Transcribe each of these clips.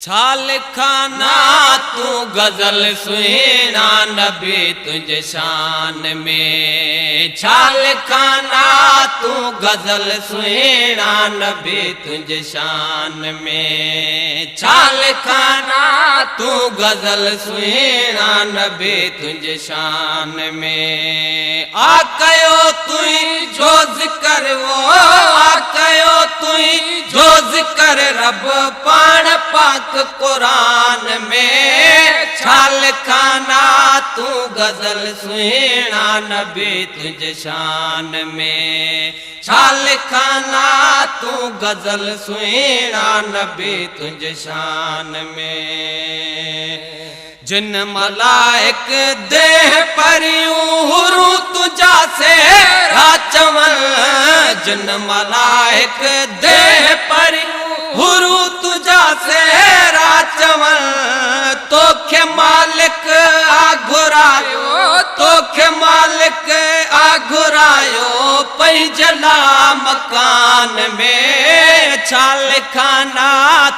छाल खाना तू गजल सुना नबी तुझे शान में। छाल खाना तू गजल सुना नबी तुझे शान में। छाल खाना तू गजल सुना नबी तुझे शान में। आकयो तुई जो जिक्र वो आकयो तुई जो जिक्र रब पाण पाक कुरान में। छाल खाना तू गजल सुना नबी तुझे शान में। छाल खाना तू गजल सुना नबी तुझे शान में। जिन मलाइक देह परियूं हुरू तुझा से राचवल। जिन मलाइक देह परियूं हुरू तुझा से राचवल। तोखे मालिक आघुरायो तोखे मालिक आघुरायो पैजला मकान में। छाल खाना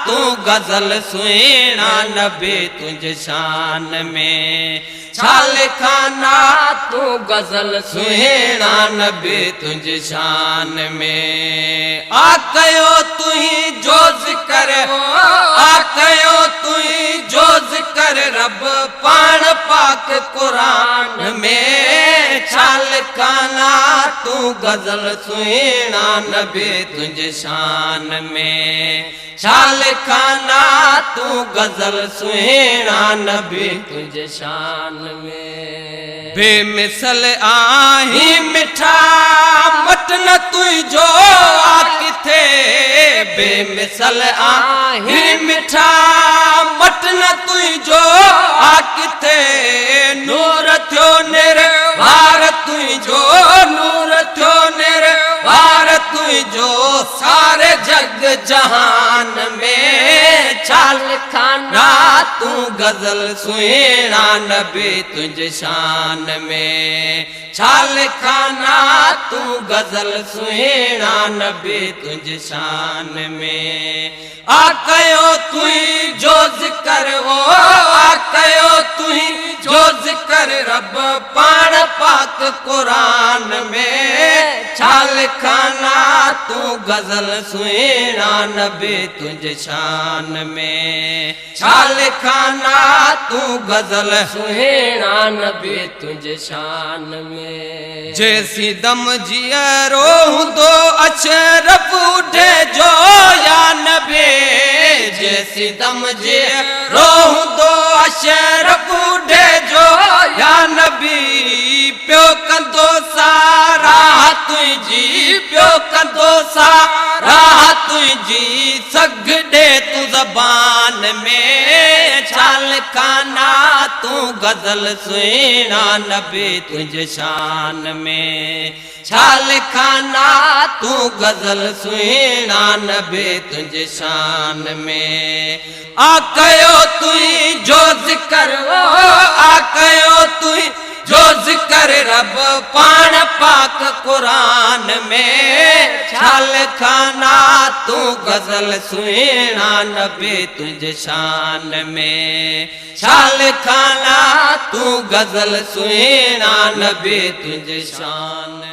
तू गजल सुना नबी तुझे शान में। छाल खाना तू गजल सुना नबी तुझे शान में। आकयो तुही जो जिक्र आकयो तुही जो जिक्र रब पाण पाक कुरान में। छाल खाना तू गजल सुना नबी तुझे शान में। छाल खाना तू गजल सुना नबी तुझे शान में। बेमिसल आही मिठा मटन तुझो आकिथे। बेमिसल आही मिठा मटन तुझो आकिथे। नूर थियो निर्वार तुझो नूर थियो निर्वार तुझो सारे जग जहान में। छाल खाना तू गजल सुना नबी तुझे शान में। छाल खाना तू गजल सुना नबी तुझे शान में। आकयो तुई जो जिक्र वो आकयो तुई जो जिक्र रब पाण पाक कुरान में। छाल खाना तू गजल सुना नबी तुझे शान में। छाल खाना तू गजल सुना नबी तुझे शान में। जैसी दम जियरो दो अशरफ उठे जो या नबी। जैसी दम जियरो दो अशरफ उठे जो या नबी। प्यो कंदो सारा तुझी प्यो कंदो सारा तुझी सगड़े तू जबान में। छाल खाना तू गजल सुना नबी तुझे शान में। छाल खाना तू गजल सुना नबी तुझे शान में। आकयो तुई जो जिक्र आकयो तुई जो जिक्र रब पाण पाक कुरान में। छाल खाना तू गजल सुना नबी तुझे शान में। छाल खाना तू गजल सुना नबी तुझे शान